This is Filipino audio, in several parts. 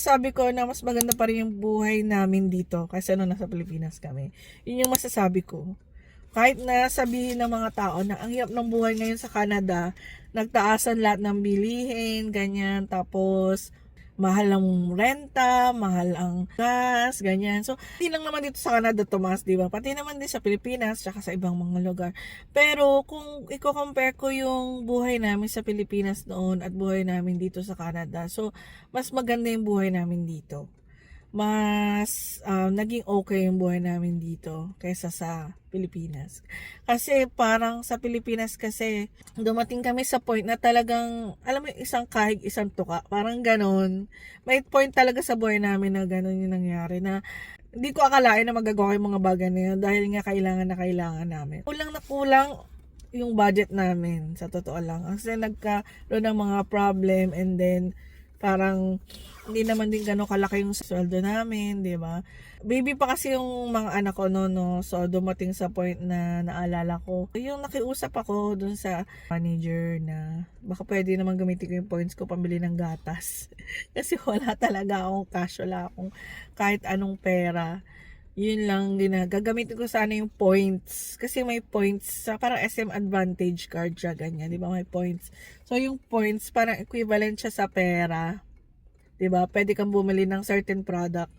masasabi ko na mas maganda pa rin yung buhay namin dito kaysa nung nasa Pilipinas kami. Yun yung masasabi ko. Kahit na sabihin ng mga tao na ang hirap ng buhay ngayon sa Canada, nagtaasan lahat ng bilihin, ganyan, tapos mahal ang renta, mahal ang gas, ganyan. So, hindi lang naman dito sa Canada tumaas, di ba? Pati naman din sa Pilipinas, tsaka sa ibang mga lugar. Pero, kung i-compare ko yung buhay namin sa Pilipinas noon at buhay namin dito sa Canada, so, mas maganda yung buhay namin dito. Mas naging okay yung buhay namin dito kaysa sa Pilipinas. Kasi parang sa Pilipinas kasi dumating kami sa point na talagang, alam mo, isang kahig, isang tuka. Parang ganon. May point talaga sa buhay namin na ganon yung nangyari na hindi ko akalain na magagawa yung mga bagay na yun dahil nga kailangan na kailangan namin. Kulang na kulang yung budget namin, sa totoo lang. Kasi nagkaroon ng mga problem and then parang hindi naman din gano'ng kalaki yung sweldo namin, di ba? Baby pa kasi yung mga anak ko no. So dumating sa point na naalala ko, yung nakiusap ako dun sa manager na baka pwede naman gamitin ko yung points ko pambili ng gatas. Kasi wala talaga akong cash, wala akong kahit anong pera. Yun lang gagamitin ko sana yung points. Kasi may points sa parang SM Advantage card siya, ganyan. Di ba may points? So yung points parang equivalent siya sa pera. Di ba? Pwede kang bumili ng certain product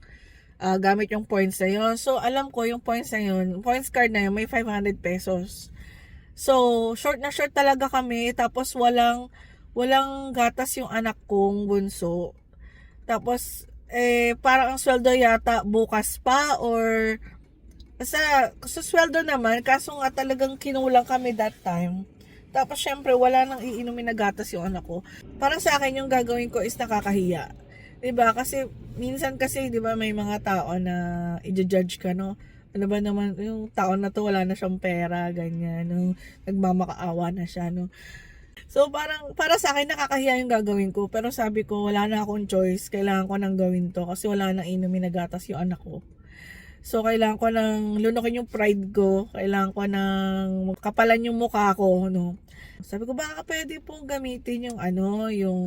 gamit yung points na yun. So alam ko yung points na yun, points card na yun, may 500 pesos. So short na short talaga kami. Tapos walang gatas yung anak kong bunso. Tapos parang ang sweldo yata bukas pa or sa sweldo naman, kaso nga talagang kinulang kami that time. Tapos syempre wala nang iinumin na gatas yung anak ko. Parang sa akin yung gagawin ko is nakakahiya. 'Di ba? Kasi minsan kasi 'di ba may mga tao na i-judge ka, no? Ano ba naman yung tao na to, wala na siyang pera, ganyan, no? Nagmamakaawa na siya, no? So parang para sa akin nakakahiya yung gagawin ko, pero sabi ko wala na akong choice, kailangan ko nang gawin to kasi wala nang inumin na gatas yung anak ko. So kailangan ko nang lunukin yung pride ko, kailangan ko nang kapalan yung mukha ko, no. Sabi ko baka pwede pong gamitin yung yung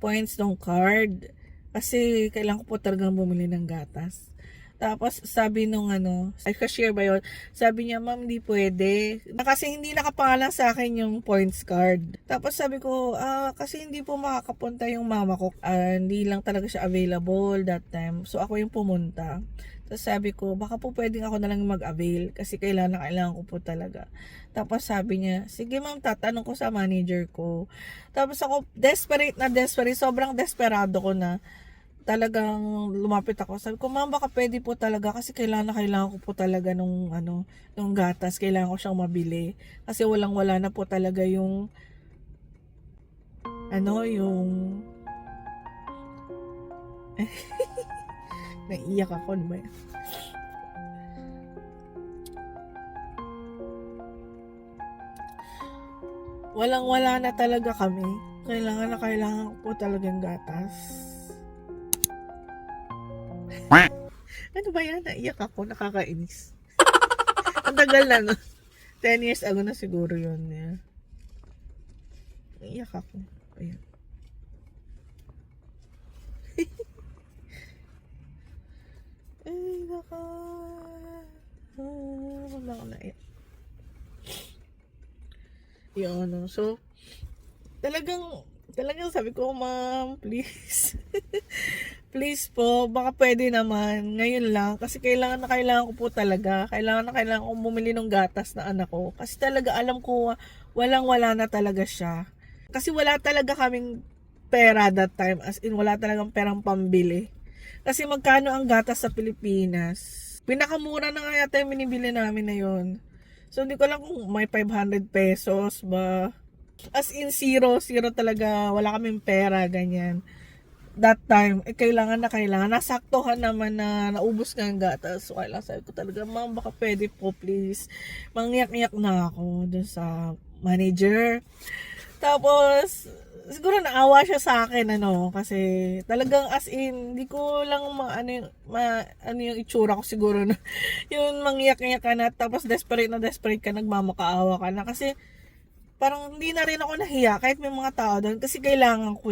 points ng card kasi kailangan ko po talagang bumili ng gatas. Tapos sabi nung ay cashier ba yun? Sabi niya, ma'am, hindi pwede. Kasi hindi nakapangalan sa akin yung points card. Tapos sabi ko, kasi hindi po makakapunta yung mama ko. Hindi lang talaga siya available that time. So ako yung pumunta. Tapos sabi ko, baka po pwedeng ako na lang mag-avail. Kasi kailangan ko po talaga. Tapos sabi niya, sige ma'am, tatanong ko sa manager ko. Tapos ako, desperate, sobrang desperado ko na. Talagang lumapit ako. Sabi ko, ma'am, baka pwede po talaga kasi kailangan ko po talaga nung gatas. Kailangan ko siyang mabili. Kasi wala na po talaga yung naiiyak ako, ano ba yan? Wala na talaga kami. Kailangan ko po talagang gatas. Ano ba yan? Naiyak ako. Nakakainis. Ang tagal na, no? 10 years ago na siguro yun. Yeah. Naiyak ako. Ayan. Ay, naka. Wala ko naiyak. Yun, no? So, talagang sabi ko, ma'am, please. Please po, baka pwede naman. Ngayon lang. Kasi kailangan ko po talaga. Kailangan ko bumili ng gatas na anak ko. Kasi talaga alam ko, wala na talaga siya. Kasi wala talaga kaming pera that time. As in, wala talagang perang pambili. Kasi magkano ang gatas sa Pilipinas? Pinakamura na nga yata yung minibili namin na yon. So, hindi ko alam kung may 500 pesos ba. As in, zero talaga. Wala kaming pera, ganyan. That time, kailangan. Nasaktuhan naman na naubos nga ang gatas. So, kailangan sabi ko talaga, ma'am, baka pwede po, please. Mangyak-ngyak na ako dun sa manager. Tapos, siguro naawa siya sa akin, kasi talagang as in, hindi ko lang yung itsura ko siguro na, yung mangyak-ngyak ka na, tapos desperate ka, nagmamakaawa ka na, kasi, parang hindi na rin ako nahiya, kahit may mga tao doon, kasi kailangan ko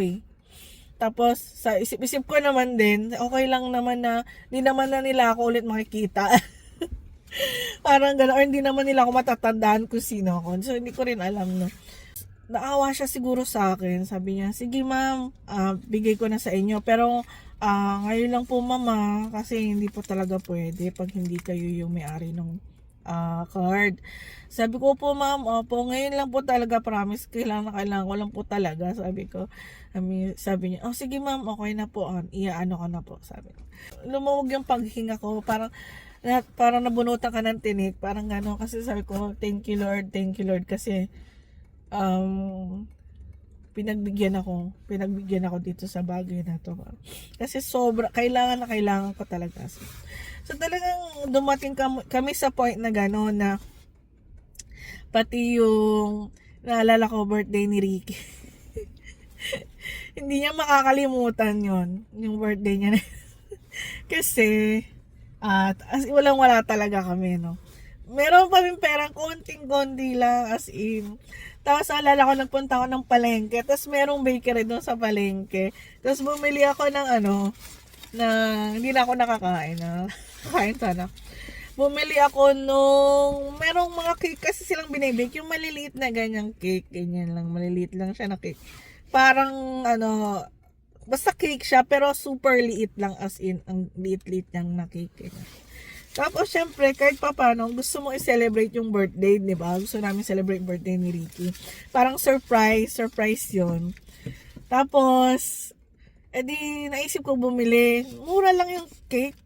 Tapos, sa isip-isip ko naman din, okay lang naman na, di naman na nila ako ulit makikita. Parang gano'n, or hindi naman nila ako matatandaan kung sino ako. So, hindi ko rin alam, no. Naawa siya siguro sa akin. Sabi niya, sige ma'am, bigay ko na sa inyo. Pero, ngayon lang po mama, kasi hindi po talaga pwede pag hindi kayo yung may-ari ng card. Sabi ko po ma'am, opo, ngayon lang po talaga, promise, kailangan ko lang po talaga, sabi ko. Sabi niya, oh sige ma'am, okay na po, iaano ko na po, sabi ko. Lumawag yung paghinga ko, parang nabunutan ka ng tinik, parang gano'n, kasi sabi ko, thank you Lord, kasi pinagbigyan ako dito sa bagay na to, kasi sobra, kailangan ko talaga. So talagang dumating kami sa point na gano'n, na pati yung naalala ko birthday ni Ricky. Hindi niya makakalimutan yung birthday niya. Kasi walang-wala talaga kami, no. Meron pa rin perang konting-konti lang, as in. Tapos alala ko, nagpunta ako ng palengke, tapos merong bakery doon sa palengke. Tapos bumili ako ng na hindi na ako nakakain, na kain sana. Bumili ako nung merong mga cake kasi silang binibake, yung maliliit na ganyang cake, ganyan lang, maliliit lang siya na cake. Parang basta cake siya pero super liit lang, as in ang liit-liit niyang na cake. Tapos syempre kahit papaano gusto mo i-celebrate yung birthday, di ba? Gusto namin celebrate birthday ni Ricky. Parang surprise 'yon. Tapos edi naisip ko bumili. Mura lang yung cake.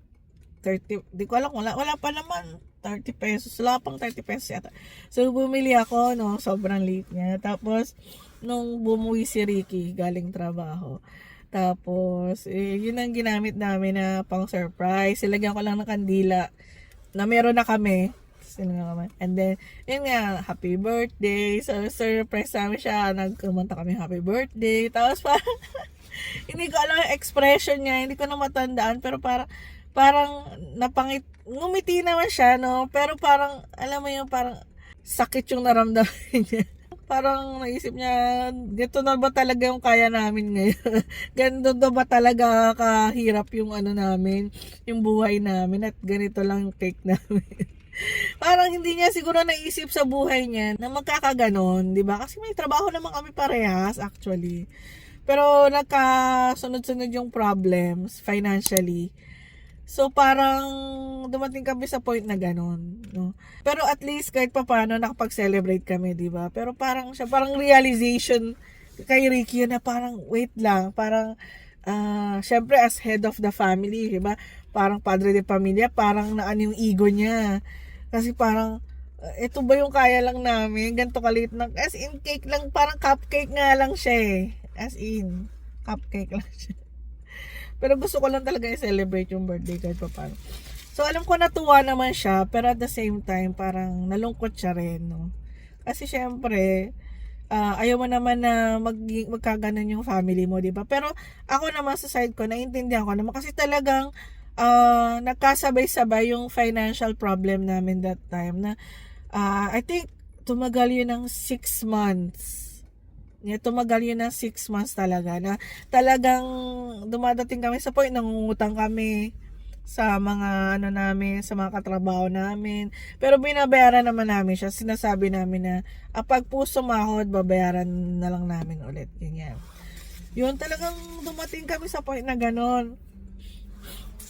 30, di ko alam, wala pa naman 30 pesos, wala pang 30 pesos yata. So bumili ako, no, sobrang late niya. Tapos nung bumuwi si Ricky galing trabaho, tapos yun ang ginamit namin na pang surprise. Silagyan ko lang ng kandila na meron na kami. And then yun nga, happy birthday. So surprise namin siya, nagkumanta kami happy birthday. Tapos parang hindi ko alam yung expression niya, hindi ko na matandaan, pero parang ngumiti naman siya, no? Pero parang, alam mo yung parang sakit yung naramdaman niya. Parang naisip niya, ganito na ba talaga yung kaya namin ngayon? Ganito na ba talaga kahirap yung namin, yung buhay namin, at ganito lang yung cake namin. Parang hindi niya siguro naisip sa buhay niya na magkakaganon, di ba? Kasi may trabaho naman kami parehas, actually. Pero nagkasunod-sunod yung problems financially. So parang dumating kami sa point na gano'n, no. Pero at least kahit papaano nakapag-celebrate kami, 'di ba? Pero parang realization kay Ricky na parang wait lang, parang syempre as head of the family, 'di ba? Parang padre de pamilya, parang naan yung ego niya. Kasi parang ito ba yung kaya lang namin? Ganito kalit lang. As in cake lang, parang cupcake nga lang siya eh. As in cupcake lang siya. Pero gusto ko lang talaga i-celebrate yung birthday kahit pa paano. So, alam ko natuwa naman siya, pero at the same time, parang nalungkot siya rin, no? Kasi syempre, ayaw mo naman na magkaganon yung family mo, di ba? Pero ako naman sa side ko, naiintindihan ko naman kasi talagang nagkasabay-sabay yung financial problem namin that time na I think tumagal yun ng 6 months. Tumagal yun ng 6 months talaga, na talagang dumadating kami sa point nangungutang kami sa mga namin, sa mga katrabaho namin. Pero binabayaran naman namin siya. Sinasabi namin na pag po sumahod, babayaran na lang namin ulit. Ganyan. Yun, talagang dumating kami sa point na ganon.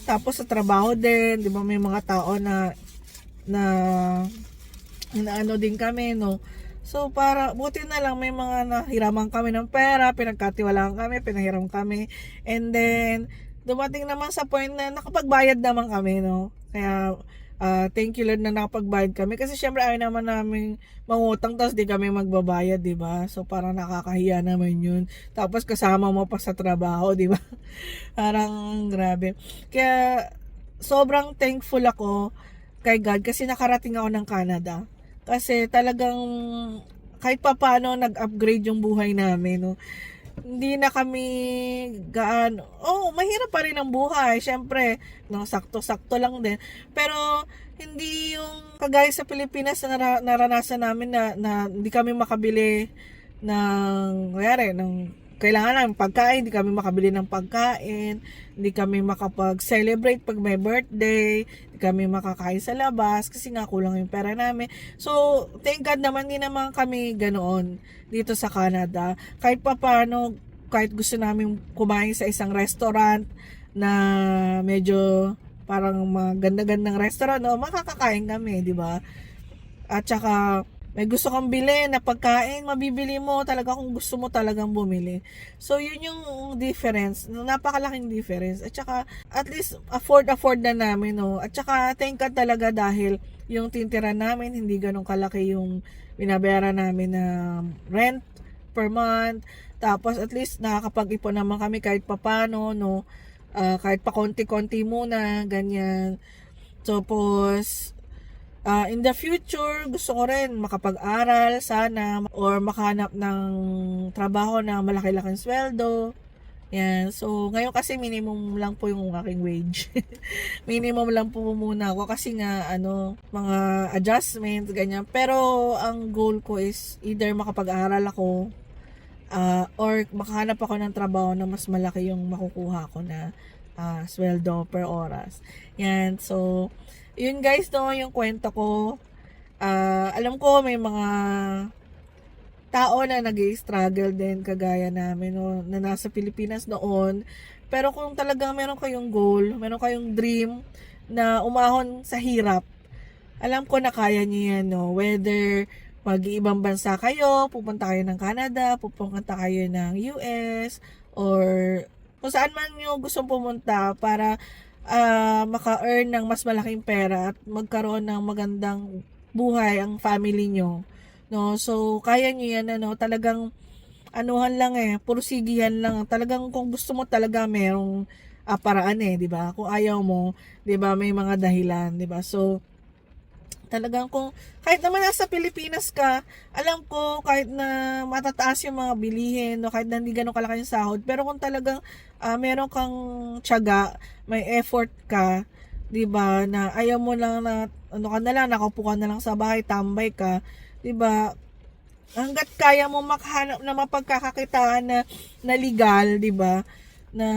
Tapos sa trabaho din, di ba, may mga tao na ano din kami, no. So, buti na lang may mga nahiraman kami ng pera, pinagkatiwalaan kami, pinahiram kami. And then, dumating naman sa point na nakapagbayad naman kami, no. Kaya, thank you Lord na nakapagbayad kami. Kasi syempre, ayaw naman namin mangutang, tapos di kami magbabayad, di ba? So, parang nakakahiya naman yun. Tapos, kasama mo pa sa trabaho, di ba? Parang, grabe. Kaya, sobrang thankful ako kay God kasi nakarating ako ng Canada. Kasi talagang kahit pa paano nag-upgrade yung buhay namin, no. Hindi na kami mahirap pa rin ang buhay, syempre, no, sakto-sakto lang din. Pero hindi yung kagaya sa Pilipinas na naranasan namin na hindi kami makabili ng kailangan namin pagkain, hindi kami makabili ng pagkain, hindi kami makapag-celebrate pag may birthday, hindi kami makakain sa labas kasi nga kulang yung pera namin. So, thank God naman din naman kami ganoon dito sa Canada. Kahit pa paano, kahit gusto namin kumain sa isang restaurant na medyo parang maganda-gandang restaurant, no, makakakain kami, di ba? At saka, may gusto kang bili na pagkain, mabibili mo talaga kung gusto mo talagang bumili. So, yun yung difference. Napakalaking difference. At saka, at least, afford na namin, no? At saka, thank God talaga dahil yung tintira namin, hindi ganun kalaki yung binabayaran namin na rent per month. Tapos, at least, nakakapag-ipon naman kami kahit papano, no? Kahit pa konti-konti muna, ganyan. Tapos, in the future, gusto ko rin makapag-aral sana or makahanap ng trabaho na malaki-laking sweldo. Yan. So, ngayon kasi minimum lang po yung aking wage. Minimum lang po muna ako kasi nga, mga adjustments, ganyan. Pero, ang goal ko is either makapag-aral ako or makahanap ako ng trabaho na mas malaki yung makukuha ko na sweldo per oras. Yan. So, yun guys, no, yung kwento ko. Alam ko may mga tao na nag-i-struggle din kagaya namin, no, na nasa Pilipinas noon. Pero kung talagang meron kayong goal, meron kayong dream na umahon sa hirap, alam ko na kaya niyo yan, no. Whether mag-iibang bansa kayo, pupunta kayo ng Canada, pupunta kayo ng US, or kung saan man nyo gustong pumunta para maka-earn ng mas malaking pera at magkaroon ng magandang buhay ang family nyo, no? So, kaya nyo yan, talagang anuhan lang pursigihan lang. Talagang kung gusto mo talaga merong paraan di ba? Kung ayaw mo, di ba, may mga dahilan, di ba? So, talagang kung kahit naman nasa Pilipinas ka, alam ko kahit na matataas yung mga bilihin, no, kahit na hindi ganun kalaki yung sahod, pero kung talagang meron kang tiyaga, may effort ka, 'di ba, na ayaw mo lang na nakaupo ka na lang sa bahay, tambay ka, 'di ba? Hangga't kaya mo makahanap na mapagkakakitaan na legal, 'di ba? Na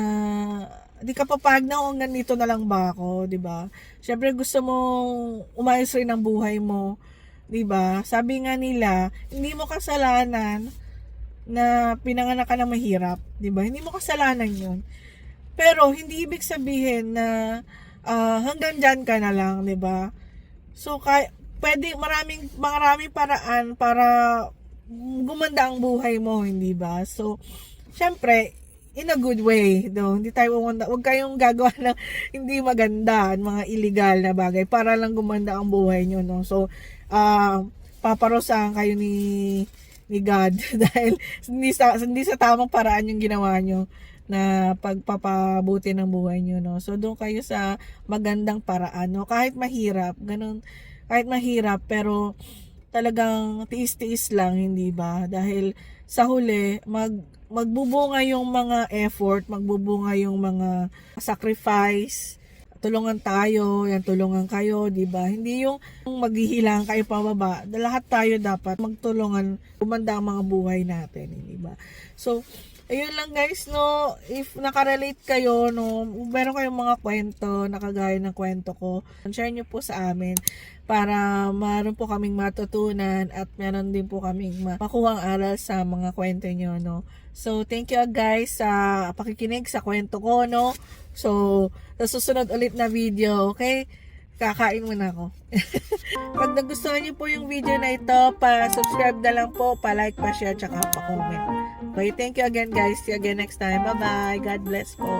di ka papayag na hanggang dito na lang ba ako, 'di ba? Syempre gusto mo umayos rin ang buhay mo, 'di ba? Sabi nga nila, hindi mo kasalanan na pinanganak ka na mahirap, 'di ba? Hindi mo kasalanan 'yon. Pero hindi ibig sabihin na hanggang diyan ka na lang, 'di ba? So pwede maraming paraan para gumanda ang buhay mo, hindi ba? So syempre in a good way, no? Hindi tayo pumunta. Huwag kayong gagawa ng hindi maganda, mga illegal na bagay para lang gumanda ang buhay nyo, no? So, paparusahan kayo ni God dahil hindi sa tamang paraan yung ginawa nyo na pagpapabuti ng buhay nyo, no? So, doon kayo sa magandang paraan, no? Kahit mahirap, ganun, kahit mahirap, pero talagang tiis-tiis lang, hindi ba? Dahil sa huli, magbubunga yung mga effort, magbubunga yung mga sacrifice. Tulungan tayo, tulungan kayo, 'di ba? Hindi yung maghihilang kayo pababa. Lahat tayo dapat magtulungan gumanda ang mga buhay natin, 'di ba? So, ayun lang guys, no, if nakarelate kayo, no, meron kayong mga kwento na kagaya ng kwento ko, share nyo po sa amin para meron po kaming matutunan at meron din po kaming makuhang aral sa mga kwento nyo, no. So, thank you guys sa pakikinig sa kwento ko, no. So, sa susunod ulit na video, okay? Kakain muna ako. Pag nagustuhan niyo po yung video na ito, pa-subscribe na lang po, pa-like, pa-share, tsaka pa-comment. Okay, thank you again guys. See you again next time. Bye-bye. God bless po.